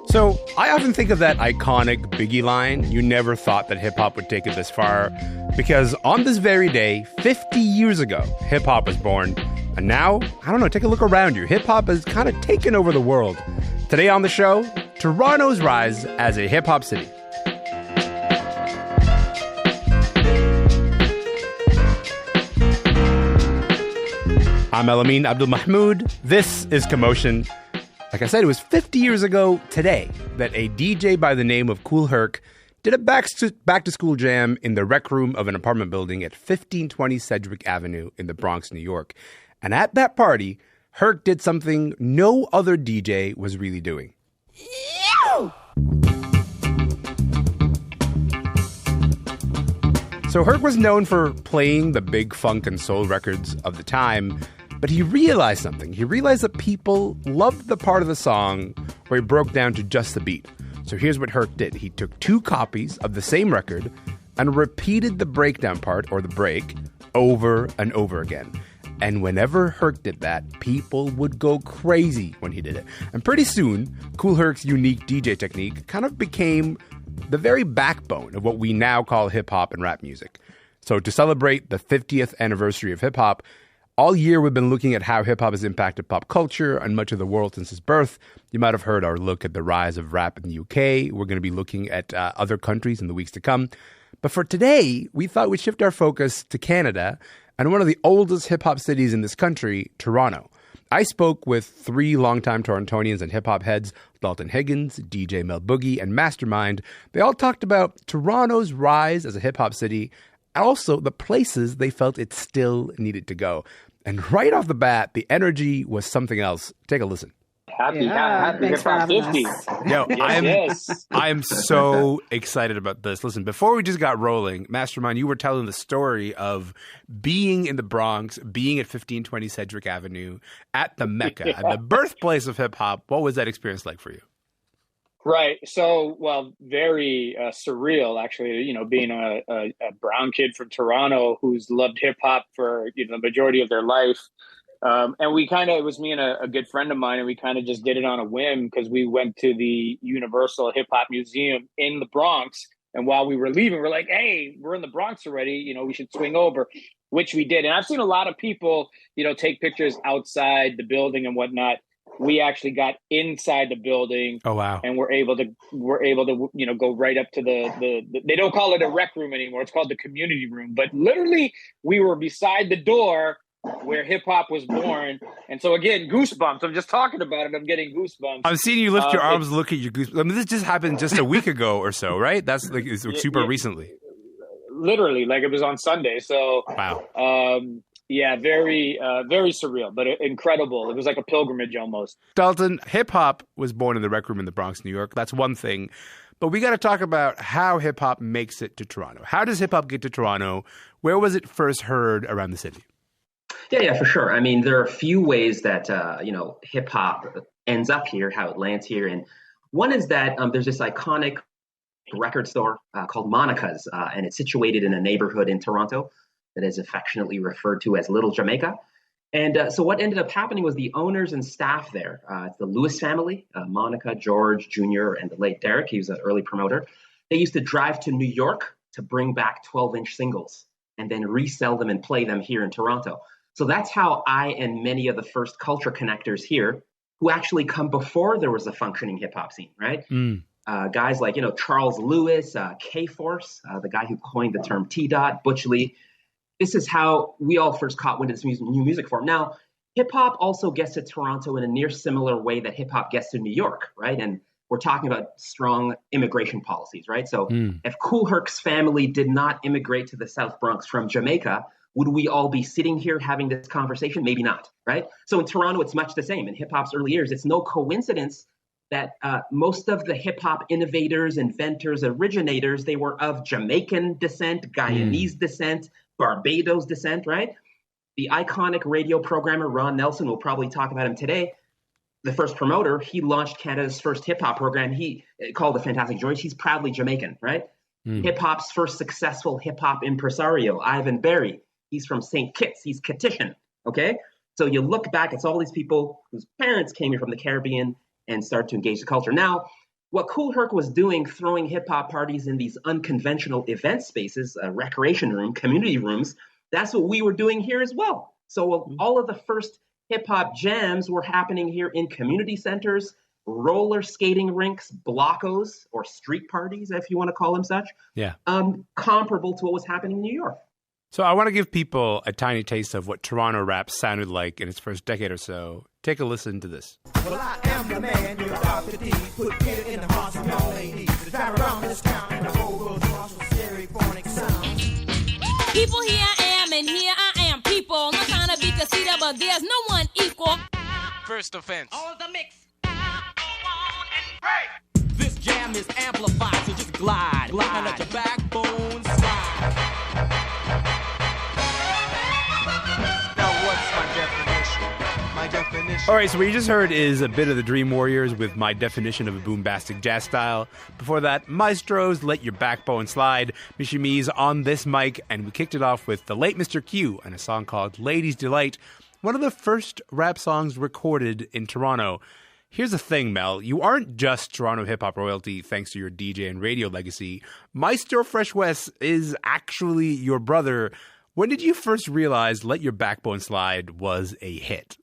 So I often think of that iconic Biggie line, "You never thought that hip-hop would take it this far," because on this very day, 50 years ago, hip-hop was born. And now, I don't know, take a look around you. Hip-hop has kind of taken over the world. Today on the show, Toronto's rise as a hip-hop city. I'm Elamin Abdelmahmoud. This is Commotion. Like I said, it was 50 years ago today that a DJ by the name of Kool Herc did a back-to-school jam in the rec room of an apartment building at 1520 Sedgwick Avenue in the Bronx, New York. And at that party, Herc did something no other DJ was really doing. So Herc was known for playing the big funk and soul records of the time, but he realized something. He realized that people loved the part of the song where he broke down to just the beat. So here's what Herc did. He took two copies of the same record and repeated the breakdown part, or the break, over and over again. And whenever Herc did that, people would go crazy when he did it. And pretty soon, Kool Herc's unique DJ technique kind of became the very backbone of what we now call hip-hop and rap music. So to celebrate the 50th anniversary of hip-hop, all year we've been looking at how hip-hop has impacted pop culture and much of the world since its birth. You might have heard our look at the rise of rap in the UK. We're going to be looking at other countries in the weeks to come. But for today, we thought we'd shift our focus to Canada and one of the oldest hip-hop cities in this country, Toronto. I spoke with three longtime Torontonians and hip-hop heads, Dalton Higgins, DJ Mel Boogie and Mastermind. They all talked about Toronto's rise as a hip-hop city and also the places they felt it still needed to go. And right off the bat, the energy was something else. Take a listen. Happy Hip Hop 50. Yo, Yes. I am so excited about this. Listen, before we just got rolling, Mastermind, you were telling the story of being in the Bronx, being at 1520 Sedgwick Avenue, at the Mecca, at the birthplace of hip hop. What was that experience like for you? Right. So, well, very surreal, actually, being a brown kid from Toronto who's loved hip hop for, the majority of their life. And it was me and a good friend of mine, and we kind of just did it on a whim because we went to the Universal Hip Hop Museum in the Bronx. And while we were leaving, we're like, hey, we're in the Bronx already, we should swing over, which we did. And I've seen a lot of people, take pictures outside the building and whatnot. We actually got inside the building. Oh, wow. And we're able to, go right up to the they don't call it a rec room anymore. It's called the community room. But literally, we were beside the door where hip hop was born. And so again, goosebumps. I'm just talking about it. I'm getting goosebumps. I'm seeing you lift your arms, look at your goosebumps. I mean, this just happened just a week ago or so, right? That's like it's super recently. Literally, like it was on Sunday. So wow. Very surreal, but incredible. It was like a pilgrimage almost. Dalton, hip hop was born in the rec room in the Bronx, New York. That's one thing. But we got to talk about how hip hop makes it to Toronto. How does hip hop get to Toronto? Where was it first heard around the city? Yeah, for sure. I mean, there are a few ways that, hip hop ends up here, how it lands here. And one is that there's this iconic record store called Monica's, and it's situated in a neighborhood in Toronto that is affectionately referred to as Little Jamaica. And so what ended up happening was the owners and staff there, the Lewis family, Monica, George Jr., and the late Derek, he was an early promoter. They used to drive to New York to bring back 12-inch singles and then resell them and play them here in Toronto. So that's how I and many of the first culture connectors here, who actually come before there was a functioning hip hop scene, right? Guys like, Charles Lewis, K-Force, the guy who coined the term T-Dot, Butch Lee. This is how we all first caught wind of this new music form. Now, hip hop also gets to Toronto in a near similar way that hip hop gets to New York, right? And we're talking about strong immigration policies, right? So if Kool Herc's family did not immigrate to the South Bronx from Jamaica, would we all be sitting here having this conversation? Maybe not, right? So in Toronto, it's much the same. In hip-hop's early years, it's no coincidence that most of the hip-hop innovators, inventors, originators, they were of Jamaican descent, Guyanese descent, Barbados descent, right? The iconic radio programmer, Ron Nelson, we'll probably talk about him today, the first promoter, he launched Canada's first hip-hop program. He called the Fantastic George. He's proudly Jamaican, right? Hip-hop's first successful hip-hop impresario, Ivan Berry. He's from St. Kitts. He's Kittitian, okay? So you look back, it's all these people whose parents came here from the Caribbean and started to engage the culture. Now, what Kool Herc was doing, throwing hip hop parties in these unconventional event spaces, recreation room, community rooms, that's what we were doing here as well. So all of the first hip hop jams were happening here in community centers, roller skating rinks, blockos, or street parties, if you want to call them such. Yeah. Comparable to what was happening in New York. So I want to give people a tiny taste of what Toronto rap sounded like in its first decade or so. Take a listen to this. Well, I am the man, you're Dr. D. Put it in the hearts of young ladies. To drive around this town and the whole world's lost with stereophonic sounds. People, here I am, and here I am. People, not trying to be conceited, but there's no one equal. First offense. On the mix. This jam is amplified, so just glide. And let your backbone slide. Now what's my definition? My definition. All right, so what you just heard is a bit of the Dream Warriors with my definition of a boombastic jazz style. Before that, Maestro's Let Your Backbone Slide, Mishimi's On This Mic, and we kicked it off with the late Mr. Q and a song called Ladies Delight, one of the first rap songs recorded in Toronto. Here's the thing, Mel. You aren't just Toronto hip-hop royalty thanks to your DJ and radio legacy. Maestro Fresh Wes is actually your brother. When did you first realize Let Your Backbone Slide was a hit?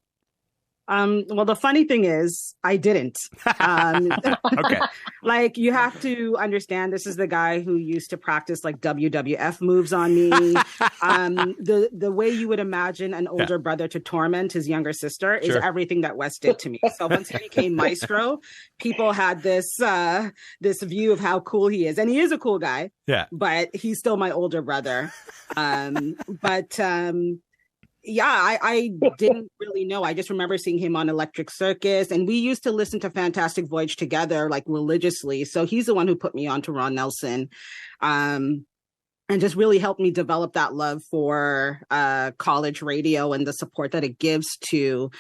Well, the funny thing is, I didn't. Okay. Like, you have to understand, this is the guy who used to practice like WWF moves on me. The way you would imagine an older brother to torment his younger sister is everything that Wes did to me. So once he became Maestro, people had this view of how cool he is, and he is a cool guy. Yeah, but he's still my older brother. Yeah, I didn't really know. I just remember seeing him on Electric Circus, and we used to listen to Fantastic Voyage together, like religiously. So he's the one who put me on to Ron Nelson, and just really helped me develop that love for college radio and the support that it gives to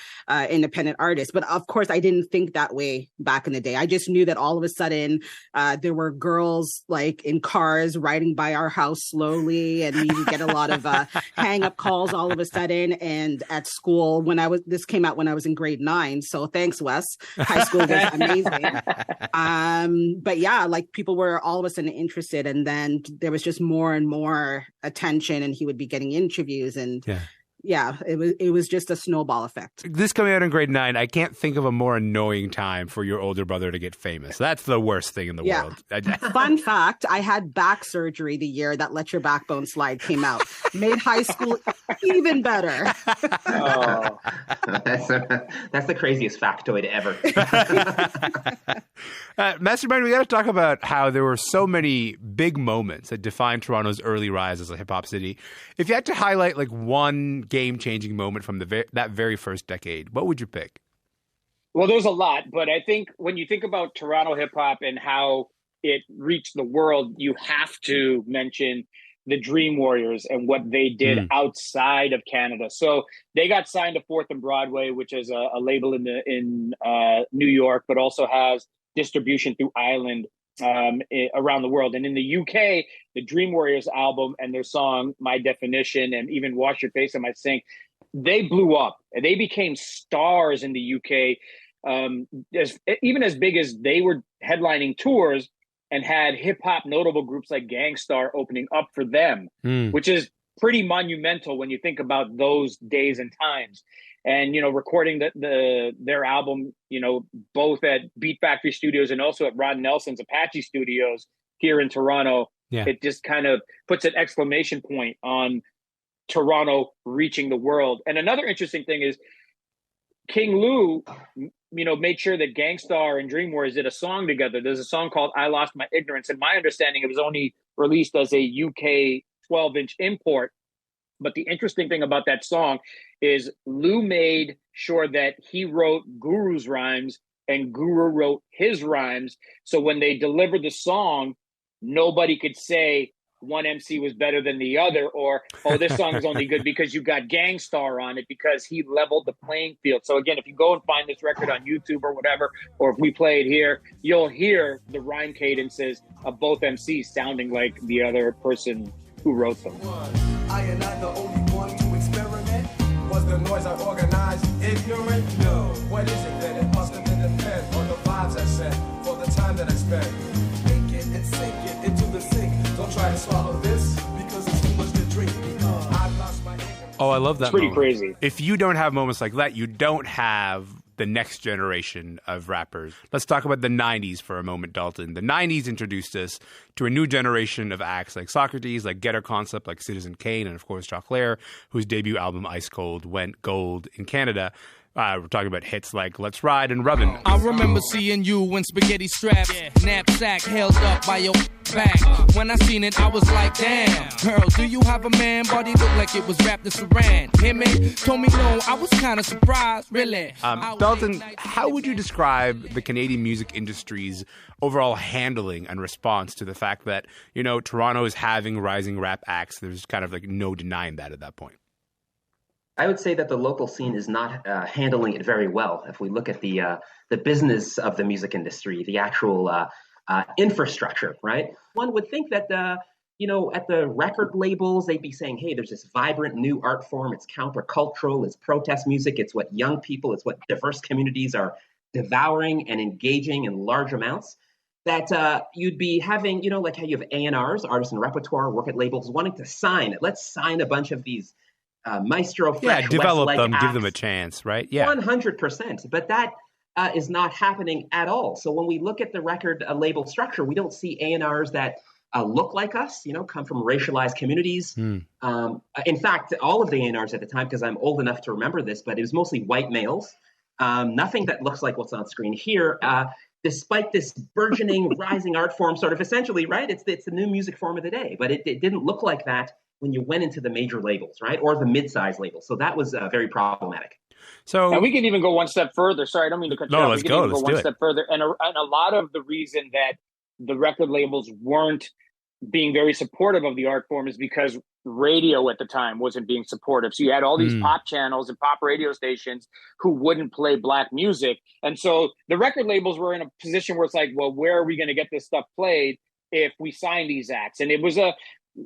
independent artists. But of course, I didn't think that way back in the day. I just knew that all of a sudden there were girls like in cars riding by our house slowly, and we would get a lot of hang-up calls all of a sudden. And at school, this came out when I was in grade 9. So thanks, Wes. High school was amazing. But yeah, like people were all of a sudden interested, and then there was just more and more attention, and he would be getting interviews, and it was just a snowball effect. This coming out in grade 9, I can't think of a more annoying time for your older brother to get famous. That's the worst thing in the world. Fun fact, I had back surgery the year that Let Your Backbone Slide came out. Made high school even better. Oh, that's the craziest factoid ever. Mastermind, we got to talk about how there were so many big moments that defined Toronto's early rise as a hip-hop city. If you had to highlight like one game-changing moment from that very first decade, what would you pick? Well, there's a lot, but I think when you think about Toronto hip-hop and how it reached the world, you have to mention the Dream Warriors and what they did outside of Canada. So they got signed to 4th and Broadway, which is a label in New York, but also has distribution through Ireland around the world. And in the UK, the Dream Warriors album and their song My Definition, and even Wash Your Face in My Sink, they blew up. They became stars in the UK, even as big as they were headlining tours and had hip-hop notable groups like Gang Starr opening up for them, which is pretty monumental when you think about those days and times. And, recording their album, both at Beat Factory Studios and also at Ron Nelson's Apache Studios here in Toronto, it just kind of puts an exclamation point on Toronto reaching the world. And another interesting thing is King Lou, made sure that Gang Starr and Dream Warriors did a song together. There's a song called I Lost My Ignorance. And my understanding, it was only released as a UK 12-inch import. But the interesting thing about that song is Lou made sure that he wrote Guru's rhymes and Guru wrote his rhymes. So when they delivered the song, nobody could say one MC was better than the other, or, oh, this song is only good because you got Gang Starr on it, because he leveled the playing field. So again, if you go and find this record on YouTube or whatever, or if we play it here, you'll hear the rhyme cadences of both MCs sounding like the other person who wrote them. I am not the only one to experiment. Was the noise I organized ignorant? No. What is it then? It must have been the pen or the vibes I set for the time that I fed. Thinking and sinking into the sink. Don't try to swallow this because it's too much to drink. Because I've lost my anger. Oh, I love that. It's pretty moment. crazy. If you don't have moments like that, you don't have the next generation of rappers. Let's talk about the 90s for a moment, Dalton. The 90s introduced us to a new generation of acts like Socrates, like Getter Concept, like Citizen Kane, and of course Choclair, whose debut album Ice Cold went gold in Canada. We're talking about hits like Let's Ride and Rubbin'. I remember seeing you in spaghetti straps, knapsack held up by your back. When I seen it, I was like, damn, girl, do you have a man? Body looked like it was wrapped in saran. Him told me no, I was kind of surprised, really. Dalton, how would you describe the Canadian music industry's overall handling and response to the fact that, you know, Toronto is having rising rap acts? There's kind of like no denying that at that point. I would say that the local scene is not handling it very well. If we look at the business of the music industry, the actual infrastructure, right? One would think that at the record labels, they'd be saying, "Hey, there's this vibrant new art form. It's countercultural. It's protest music. It's what young people, it's what diverse communities are devouring and engaging in large amounts." That you'd be having, like how you have A&Rs, artists and repertoire, work at labels, wanting to sign it. Let's sign a bunch of these. Maestro Fresh, develop Westlake them, acts, give them a chance, right? Yeah, 100%. But that is not happening at all. So when we look at the record label structure, we don't see A&Rs that look like us, come from racialized communities. In fact, all of the A&Rs at the time, because I'm old enough to remember this, but it was mostly white males. Nothing that looks like what's on screen here. Despite this burgeoning, rising art form, sort of essentially, right? It's the new music form of the day, but it didn't look like that when you went into the major labels, right? Or the mid-size labels. So that was very problematic. So, and we can even go one step further. Sorry, I don't mean to cut you off. Let's we can go. even Let's go one step further. And a lot of the reason that the record labels weren't being very supportive of the art form is because radio at the time wasn't being supportive. So you had all these pop channels and pop radio stations who wouldn't play black music. And so the record labels were in a position where it's like, well, where are we going to get this stuff played if we sign these acts? And it was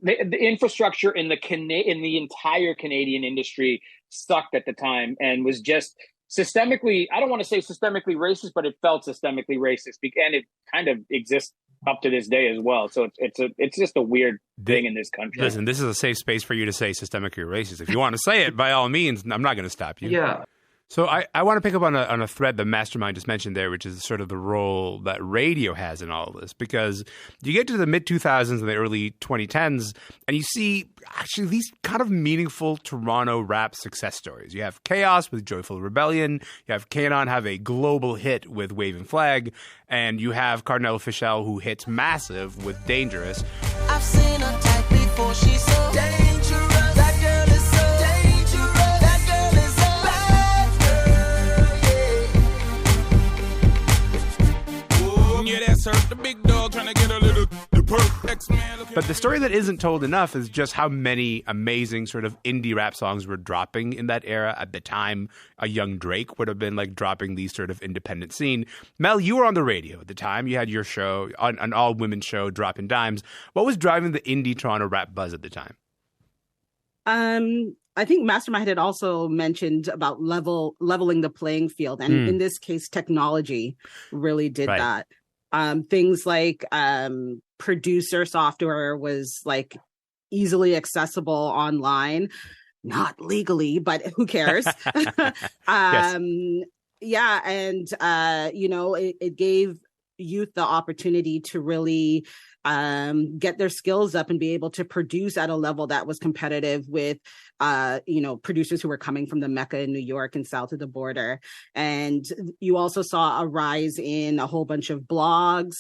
the infrastructure in the entire Canadian industry sucked at the time and was just systemically, I don't want to say systemically racist, but it felt systemically racist, and it kind of exists up to this day as well. So it's just a weird thing in this country. Listen, this is a safe space for you to say systemically racist. If you want to say it, by all means, I'm not going to stop you. Yeah. So I want to pick up on a thread that Mastermind just mentioned there, which is sort of the role that radio has in all of this. Because you get to the mid-2000s and the early 2010s, and you see actually these kind of meaningful Toronto rap success stories. You have Chaos with Joyful Rebellion. You have Kanon have a global hit with Waving Flag. And you have Cardinal Fischel, who hits massive with Dangerous. I've seen her type before, she's so dangerous. That girl is so dangerous. That girl is a bad girl, yeah. Yeah, that's her, the big dog trying to get a little man. But the story that isn't told enough is just how many amazing sort of indie rap songs were dropping in that era. At the time, a young Drake would have been like dropping these sort of independent scene. Mel, you were on the radio at the time. You had your show, an all-women show, Dropping Dimes. What was driving the indie Toronto rap buzz at the time? I think Mastermind had also mentioned about leveling the playing field. And in this case, technology really did that. Things like producer software was like easily accessible online, not legally, but who cares? Yeah. And, it gave youth the opportunity to really get their skills up and be able to produce at a level that was competitive with, producers who were coming from the Mecca in New York and south of the border. And you also saw a rise in a whole bunch of blogs.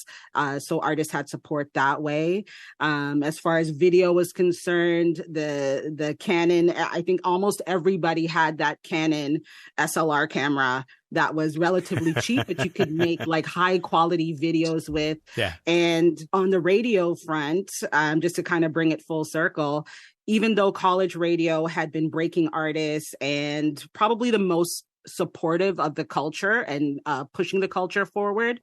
So artists had support that way. As far as video was concerned, the Canon, I think almost everybody had that Canon SLR camera that was relatively cheap, but you could make like high quality videos with. Yeah. And on the radio front, just to kind of bring it full circle, even though college radio had been breaking artists and probably the most supportive of the culture and pushing the culture forward,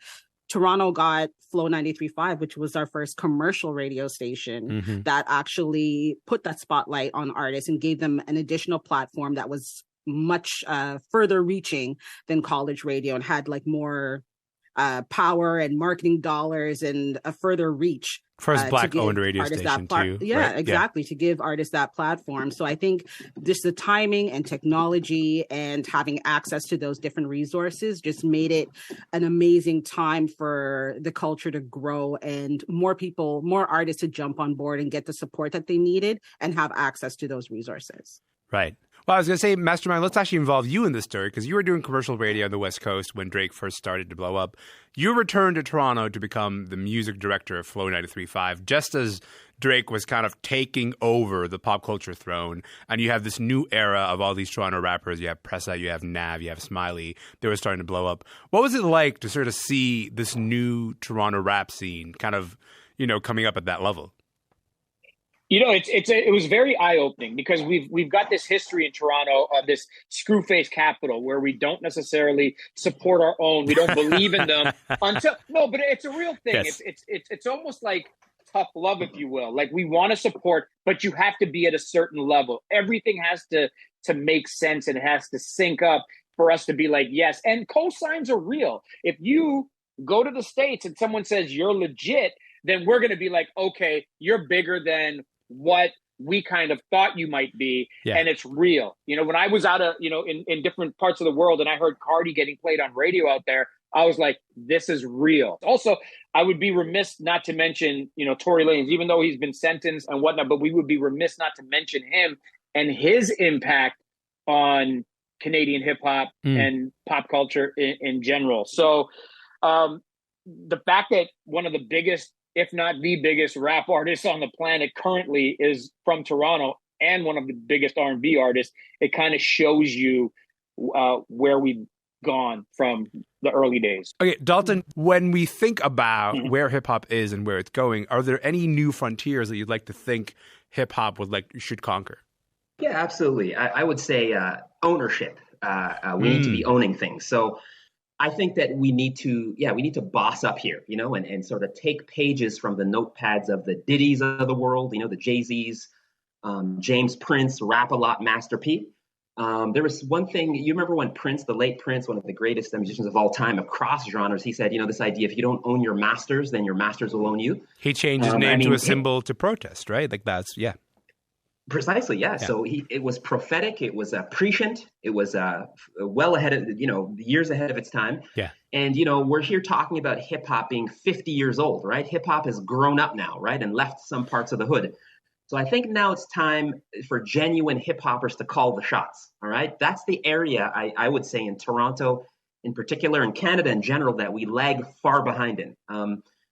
Toronto got Flow 93.5, which was our first commercial radio station that actually put that spotlight on artists and gave them an additional platform that was much further reaching than college radio and had like more power and marketing dollars and a further reach. First Black-owned radio station, too. Yeah, right? exactly, to give artists that platform. So I think just the timing and technology and having access to those different resources just made it an amazing time for the culture to grow and more people, more artists to jump on board and get the support that they needed and have access to those resources. Right. Well, I was going to say, Mastermind, let's actually involve you in this story because you were doing commercial radio on the West Coast when Drake first started to blow up. You returned to Toronto to become the music director of Flow 93.5, just as Drake was kind of taking over the pop culture throne. And you have this new era of all these Toronto rappers. You have Pressa, you have Nav, you have Smiley. They were starting to blow up. What was it like to sort of see this new Toronto rap scene kind of, coming up at that level? It was very eye-opening because we've got this history in Toronto of this screw-face capital where we don't necessarily support our own. We don't believe in them but it's a real thing. Yes. It's almost like tough love, if you will. Like we want to support, but you have to be at a certain level. Everything has to make sense and it has to sync up for us to be like, yes. And cosigns are real. If you go to the States and someone says you're legit, then we're going to be like, okay, you're bigger than what we kind of thought you might be. Yeah. And it's real. When I was out of, in different parts of the world and I heard Cardi getting played on radio out there, I was like, this is real. Also, I would be remiss not to mention, Tory Lanez, even though he's been sentenced and whatnot, but we would be remiss not to mention him and his impact on Canadian hip hop and pop culture in general. So the fact that one of the biggest, if not the biggest rap artist on the planet currently is from Toronto and one of the biggest R&B artists, it kind of shows you where we've gone from the early days. Okay, Dalton, when we think about where hip hop is and where it's going, are there any new frontiers that you'd like to think hip hop should conquer? Yeah, absolutely. I would say ownership. We need to be owning things. So I think that we need to boss up here, and sort of take pages from the notepads of the Diddy's of the world, the Jay-Z's, James Prince, Rap-A-Lot, Master P. There was one thing, you remember when Prince, the late Prince, one of the greatest musicians of all time across genres, he said, this idea, if you don't own your masters, then your masters will own you. He changed his name to a symbol to protest, right? Like that's, yeah. Precisely, yeah. So it was prophetic. It was prescient. It was well ahead of, years ahead of its time. Yeah. And, we're here talking about hip hop being 50 years old, right? Hip hop has grown up now, right? And left some parts of the hood. So I think now it's time for genuine hip hoppers to call the shots. All right. That's the area I would say in Toronto in particular, and Canada in general, that we lag far behind in.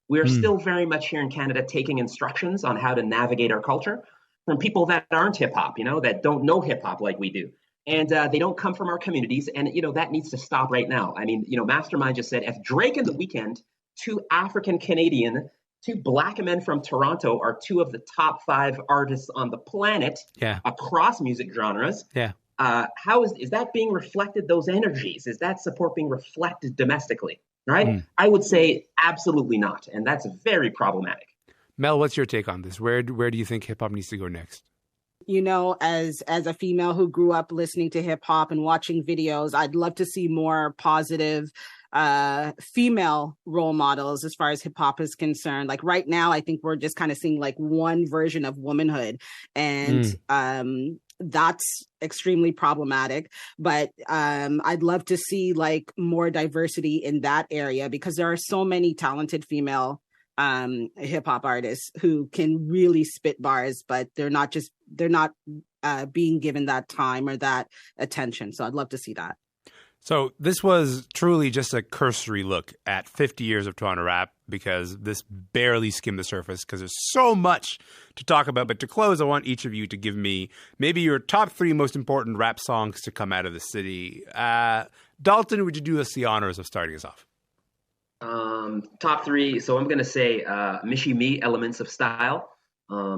We are still very much here in Canada taking instructions on how to navigate our culture from people that aren't hip hop, that don't know hip hop like we do. And they don't come from our communities. And, that needs to stop right now. I mean, Mastermind just said if Drake and The Weeknd, two African Canadian, two Black men from Toronto are two of the top 5 artists on the planet across music genres. Yeah. How is that being reflected, those energies? Is that support being reflected domestically? Right? I would say absolutely not. And that's very problematic. Mel, what's your take on this? Where do you think hip hop needs to go next? As a female who grew up listening to hip hop and watching videos, I'd love to see more positive female role models as far as hip hop is concerned. Like right now, I think we're just kind of seeing like one version of womanhood, and that's extremely problematic. But I'd love to see like more diversity in that area because there are so many talented female hip hop artists who can really spit bars, but they're not being given that time or that attention. So I'd love to see that. So this was truly just a cursory look at 50 years of Toronto rap because this barely skimmed the surface because there's so much to talk about. But to close, I want each of you to give me maybe your top 3 most important rap songs to come out of the city. Dalton, would you do us the honors of starting us off? Top 3. So I'm going to say Michie Me, Elements of Style.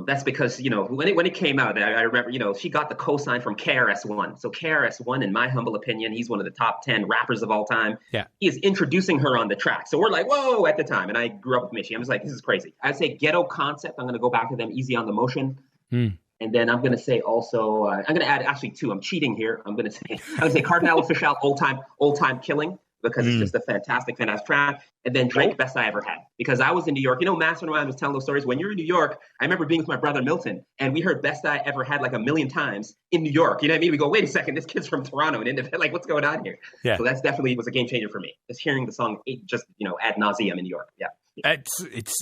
That's because, when it came out, I remember, she got the cosign from KRS-One. So KRS-One, in my humble opinion, he's one of the top 10 rappers of all time. Yeah. He is introducing her on the track. So we're like, whoa, at the time. And I grew up with Michie. I was like, this is crazy. I'd say Ghetto Concept. I'm going to go back to them, Easy on the Motion. And then I'm going to say also, I'm going to add actually 2. I'm cheating here. I'm going to say Cardinal Official, Old Time Killing. because it's just a fantastic track. And then Drake, Best I Ever Had, because I was in New York. You know, Mastermind was telling those stories. When you're in New York, I remember being with my brother Milton, and we heard Best I Ever Had like a million times in New York. You know what I mean? We go, wait a second, this kid's from Toronto, and like, what's going on here? Yeah. So that's definitely was a game changer for me. Just hearing the song, just ad nauseum in New York. Yeah.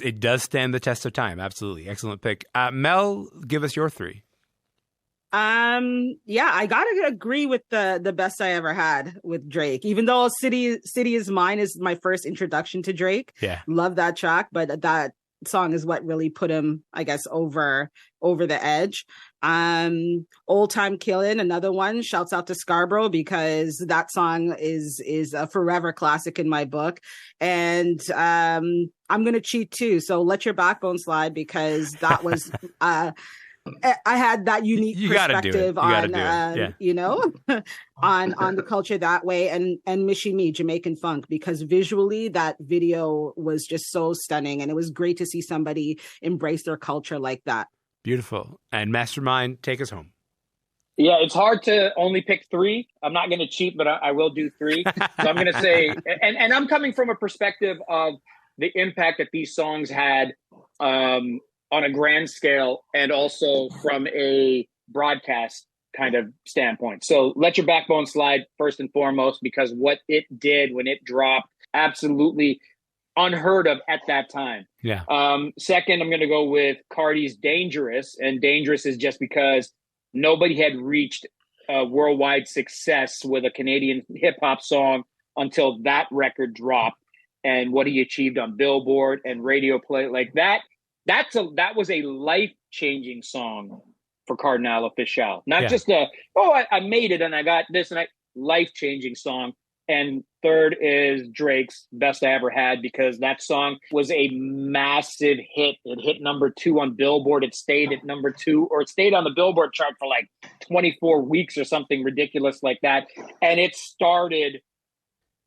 It does stand the test of time. Absolutely, excellent pick. Mel, give us your 3. Yeah, I gotta agree with the Best I Ever Had with Drake. Even though City Is Mine is my first introduction to Drake. Yeah. Love that track, but that song is what really put him, I guess, over the edge. Old Time Killin', another one. Shouts out to Scarborough, because that song is a forever classic in my book. And I'm gonna cheat too. So Let Your Backbone Slide, because that was I had that unique perspective on, on the culture that way, and Mishi Me, Jamaican Funk, because visually that video was just so stunning, and it was great to see somebody embrace their culture like that. Beautiful. And Mastermind, take us home. Yeah, it's hard to only pick 3. I'm not going to cheat, but I will do 3. So I'm going to say, and I'm coming from a perspective of the impact that these songs had on a grand scale, and also from a broadcast kind of standpoint. So Let Your Backbone Slide, first and foremost, because what it did when it dropped, absolutely unheard of at that time. Yeah. Second, I'm going to go with Cardi's Dangerous, and Dangerous is just because nobody had reached worldwide success with a Canadian hip hop song until that record dropped, and what he achieved on Billboard and radio play like that. That was a life-changing song for Cardinal Official. Not just I made it and I got this, and life-changing song. And third is Drake's Best I Ever Had, because that song was a massive hit. It hit number 2 on Billboard. It stayed at number 2, or it stayed on the Billboard chart for like 24 weeks or something ridiculous like that. And it started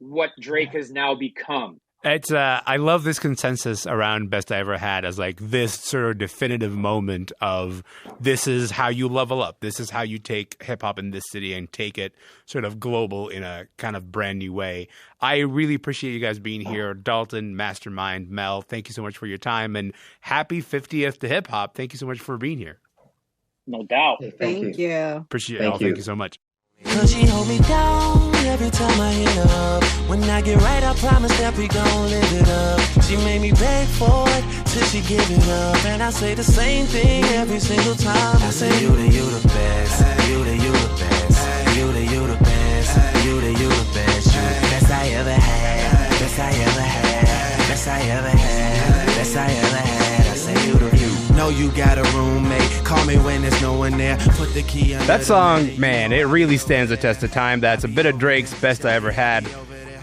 what Drake has now become. It's I love this consensus around Best I Ever Had as like this sort of definitive moment of this is how you level up. This is how you take hip hop in this city and take it sort of global in a kind of brand new way. I really appreciate you guys being here. Dalton, Mastermind, Mel, thank you so much for your time, and happy 50th to hip hop. Thank you so much for being here. No doubt. Thank you. Appreciate it all. Thank you so much. Cause she hold me down every time I hit her up. When I get right, I promise that we gon' live it up. She made me beg for it till she give it up. And I say the same thing every single time. I say you the best. You the best. You the best. You the best. You the best I ever had. Best I ever had. Best I ever had. Best I ever had. I say you the know you got a roommate. Call me when there's no one there. Put the key under that song, man, it really stands the test of time. That's a bit of Drake's Best I Ever Had.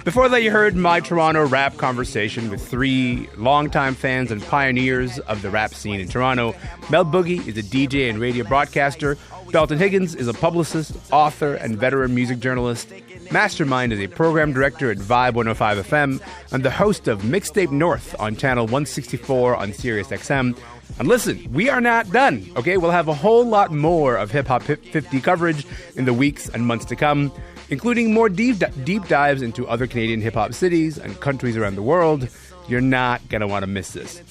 Before that, you heard my Toronto rap conversation with 3 longtime fans and pioneers of the rap scene in Toronto. Mel Boogie is a DJ and radio broadcaster. Dalton Higgins is a publicist, author, and veteran music journalist. Mastermind is a program director at Vibe 105 FM and the host of Mixtape North on channel 164 on Sirius XM. And listen, we are not done, okay? We'll have a whole lot more of Hip Hop 50 coverage in the weeks and months to come, including more deep dives into other Canadian hip hop cities and countries around the world. You're not going to want to miss this.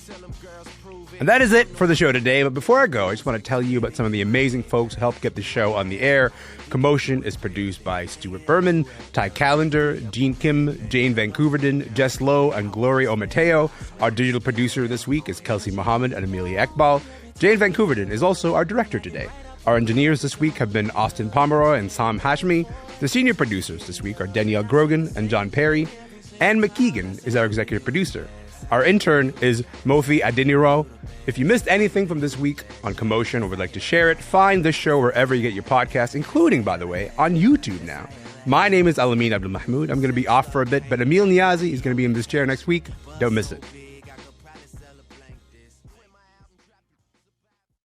And that is it for the show today. But before I go, I just want to tell you about some of the amazing folks who help get the show on the air. Commotion is produced by Stuart Berman, Ty Callender, Gene Kim, Jane Vancouverden, Jess Lowe, and Gloria Omateo. Our digital producer this week is Kelsey Muhammad and Amelia Ekbal. Jane Vancouverden is also our director today. Our engineers this week have been Austin Pomeroy and Sam Hashmi. The senior producers this week are Danielle Grogan and John Perry. Anne McKeegan is our executive producer. Our intern is Mofi Adiniro. If you missed anything from this week on Commotion or would like to share it, find this show wherever you get your podcasts, including, by the way, on YouTube now. My name is Elamin Abdelmahmoud. I'm going to be off for a bit, but Emil Niazi is going to be in this chair next week. Don't miss it.